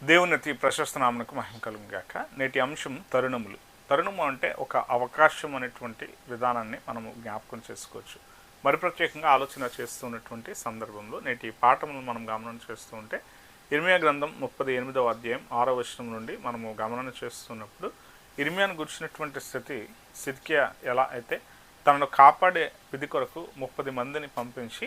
దేవుని అతి ప్రశస్త నామమునకు మహిమ కలుగును గాక. నేటి అంశం తరుణములు. తరుణము అంటే ఒక అవకాశం అనేటువంటి విధానాన్ని మనము జ్ఞాపకం చేసుకోవచ్చు. మరి ప్రత్యేకంగా ఆలోచన చేస్తున్నటువంటి సందర్భంలో నేటి పాఠములను మనం గమనం చేస్తూ ఉంటే ఇర్మియా గ్రంథం 38వ అధ్యాయం 6వ వచనం నుండి మనము గమనం చేస్తున్నప్పుడు ఇర్మియాను గుర్చినటువంటి స్థితి సిద్కియా ఎలా అయితే తనను కాపాడే విధి కొరకు 30 మందిని పంపించి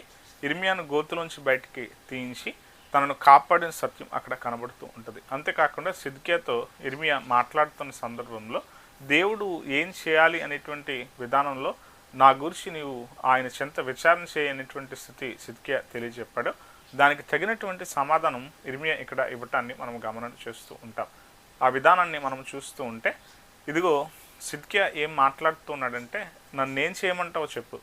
ఇర్మియాను గోతులోంచి బయటికి తీయించి తనను కాపాడిన సత్యం అక్కడ కనబడుతూ ఉంటుంది. అంతేకాకుండా సిద్కియాతో ఇర్మియా మాట్లాడుతున్న సందర్భంలో దేవుడు ఏం చేయాలి అనేటువంటి విధానంలో నా గురించి నీవు ఆయన చెంత విచారణ చేయనటువంటి స్థితి సిద్కియా తెలియజెప్పాడు. దానికి తగినటువంటి సమాధానం ఇర్మియా ఇక్కడ ఇవ్వటాన్ని మనం గమనం చేస్తూ ఉంటాం. ఆ విధానాన్ని మనం చూస్తూ ఉంటే ఇదిగో సిద్కియా ఏం మాట్లాడుతున్నాడంటే నన్నేం చేయమంటావో చెప్పు,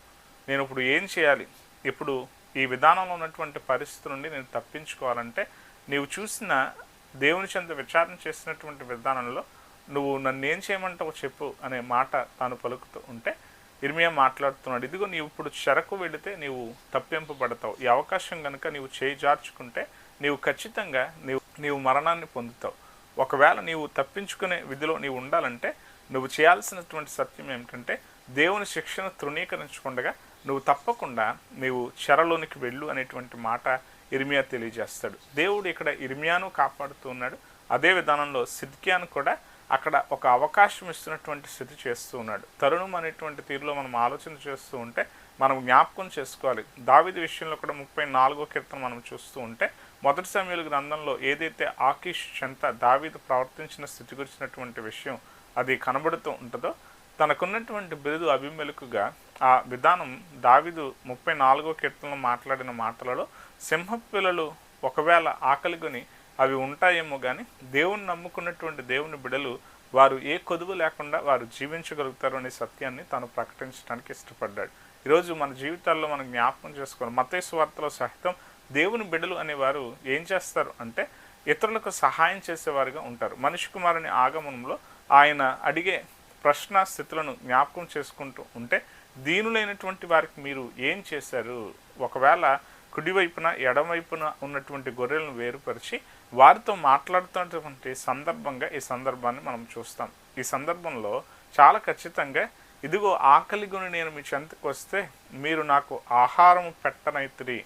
నేను ఇప్పుడు ఏం చేయాలి, ఇప్పుడు ఈ విధానంలో ఉన్నటువంటి పరిస్థితి నుండి నేను తప్పించుకోవాలంటే నీవు చూసిన దేవుని చెంత విచారణ చేసినటువంటి విధానంలో నువ్వు నన్ను ఏం చేయమంటావో చెప్పు అనే మాట తాను పలుకుతూ ఉంటే ఇర్మియా మాట్లాడుతున్నాడు. ఇదిగో నీవు ఇప్పుడు చెరకు వెళితే నీవు తప్పింపబడతావు. ఈ అవకాశం కనుక నీవు చేయి జార్చుకుంటే నీవు ఖచ్చితంగా నీవు మరణాన్ని పొందుతావు. ఒకవేళ నీవు తప్పించుకునే విధిలో నీవు ఉండాలంటే నువ్వు చేయాల్సినటువంటి సత్యం ఏమిటంటే దేవుని శిక్షను తృణీకరించకుండా నువ్వు తప్పకుండా నీవు చెరలోనికి వెళ్ళు అనేటువంటి మాట ఇర్మియా తెలియజేస్తాడు. దేవుడు ఇక్కడ ఇర్మియాను కాపాడుతూ ఉన్నాడు. అదే విధానంలో సిద్కియాను కూడా అక్కడ ఒక అవకాశం ఇస్తున్నటువంటి స్థితి చేస్తూ ఉన్నాడు. తరుణం అనేటువంటి తీరులో మనం ఆలోచన చేస్తూ ఉంటే మనం జ్ఞాపకం చేసుకోవాలి. దావీదు విషయంలో కూడా 34వ కీర్తన మనం చూస్తూ ఉంటే మొదటి సమూయేలు గ్రంథంలో ఏదైతే ఆకీష్ చెంత దావీదు ప్రవర్తించిన స్థితి గురించినటువంటి విషయం అది కనబడుతూ ఉంటుందో తనకున్నటువంటి బిరుదు అభిమెలకుగా ఆ విధానం దావీదు 34వ కీర్తనలో మాట్లాడిన మాటలలో సింహపు పిల్లలు ఒకవేళ ఆకలిగొని అవి ఉంటాయేమో కానీ దేవుని నమ్ముకున్నటువంటి దేవుని బిడలు వారు ఏ కొదువు లేకుండా వారు జీవించగలుగుతారు అనే సత్యాన్ని తాను ప్రకటించడానికి ఇష్టపడ్డాడు. ఈరోజు మన జీవితాల్లో మనం జ్ఞాపకం చేసుకోవాలి. మత్తయి సువార్తలో సహితం దేవుని బిడలు అనేవారు ఏం చేస్తారు అంటే ఇతరులకు సహాయం చేసేవారుగా ఉంటారు. మనిషి కుమారుని ఆగమనంలో ఆయన అడిగే ప్రశ్న స్థితులను జ్ఞాపకం చేసుకుంటూ ఉంటే దీనులైనటువంటి వారికి మీరు ఏం చేశారు, ఒకవేళ కుడివైపున ఎడమవైపున ఉన్నటువంటి గొర్రెలను వేరుపరిచి వారితో మాట్లాడుతున్నటువంటి సందర్భంగా ఈ సందర్భాన్ని మనం చూస్తాం. ఈ సందర్భంలో చాలా ఖచ్చితంగా ఇదిగో ఆకలిగొని నేను మీ చెంతకు వస్తే మీరు నాకు ఆహారం పెట్టనైతిరి.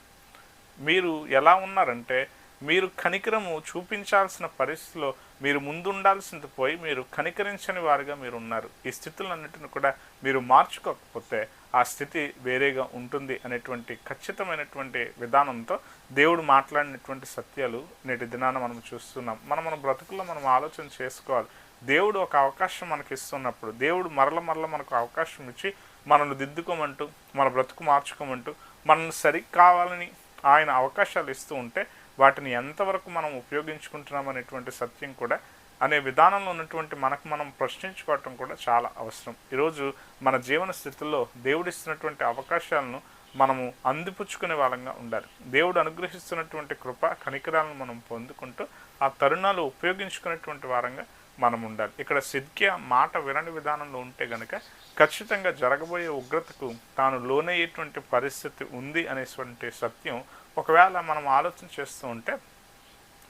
మీరు ఎలా ఉన్నారంటే మీరు కనికరము చూపించాల్సిన పరిస్థితిలో మీరు ముందుండాల్సింది పోయి మీరు కనికరించని వారుగా మీరు ఉన్నారు. ఈ స్థితులన్నిటిని కూడా మీరు మార్చుకోకపోతే ఆ స్థితి వేరేగా ఉంటుంది అనేటువంటి ఖచ్చితమైనటువంటి విధానంతో దేవుడు మాట్లాడినటువంటి సత్యాలు నేటి దినాన మనం చూస్తున్నాం. మన బ్రతుకుల్లో మనం ఆలోచన చేసుకోవాలి. దేవుడు ఒక అవకాశం మనకి ఇస్తున్నప్పుడు దేవుడు మరల మనకు అవకాశం ఇచ్చి మనల్ని దిద్దుకోమంటూ మన బ్రతుకు మార్చుకోమంటూ మనల్ని సరి కావాలని ఆయన అవకాశాలు ఇస్తూ ఉంటే వాటిని ఎంతవరకు మనం ఉపయోగించుకుంటున్నాం అనేటువంటి సత్యం కూడా అనే విధానంలో ఉన్నటువంటి మనకు మనం ప్రశ్నించుకోవటం కూడా చాలా అవసరం. ఈరోజు మన జీవన స్థితుల్లో దేవుడు ఇస్తున్నటువంటి అవకాశాలను మనము అందిపుచ్చుకునే వాళ్ళంగా ఉండాలి. దేవుడు అనుగ్రహిస్తున్నటువంటి కృప కనికరాలను మనం పొందుకుంటూ ఆ తరుణాలు ఉపయోగించుకునేటువంటి వారంగా మనం ఉండాలి. ఇక్కడ సిద్కియా మాట వినని విధానంలో ఉంటే గనక ఖచ్చితంగా జరగబోయే ఉగ్రతకు తాను లోనయ్యేటువంటి పరిస్థితి ఉంది అనేటువంటి సత్యం ఒకవేళ మనం ఆలోచన చేస్తూ ఉంటే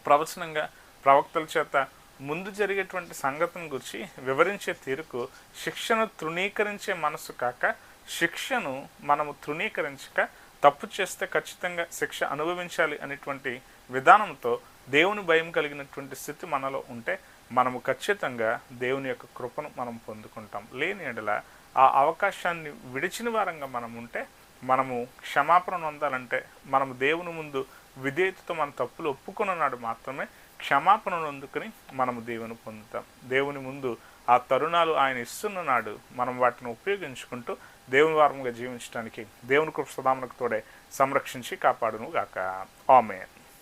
ప్రవచనంగా ప్రవక్తల చేత ముందు జరిగేటువంటి సంగతిని గురించి వివరించే తీరుకు శిక్షను తృణీకరించే మనసు కాక శిక్షను మనము తృణీకరించక తప్పు చేస్తే ఖచ్చితంగా శిక్ష అనుభవించాలి అనేటువంటి విధానంతో దేవుని భయం కలిగినటువంటి స్థితి మనలో ఉంటే మనము ఖచ్చితంగా దేవుని యొక్క కృపను మనం పొందుకుంటాం. లేని ఎడల ఆ అవకాశాన్ని విడిచిన వారంగా మనం ఉంటే మనము క్షమాపణ పొందాలంటే మనము దేవుని ముందు విధేయతతో మన తప్పులు ఒప్పుకున్నాడు మాత్రమే క్షమాపణను అందుకుని మనము దేవుని పొందుతాం. దేవుని ముందు ఆ తరుణాలు ఆయన ఇస్తున్నాడు. మనం వాటిని ఉపయోగించుకుంటూ దేవుని వారముగా జీవించడానికి దేవుని కృప సదా మనకు తోడే సంరక్షించి కాపాడును గాక. ఆమేన్.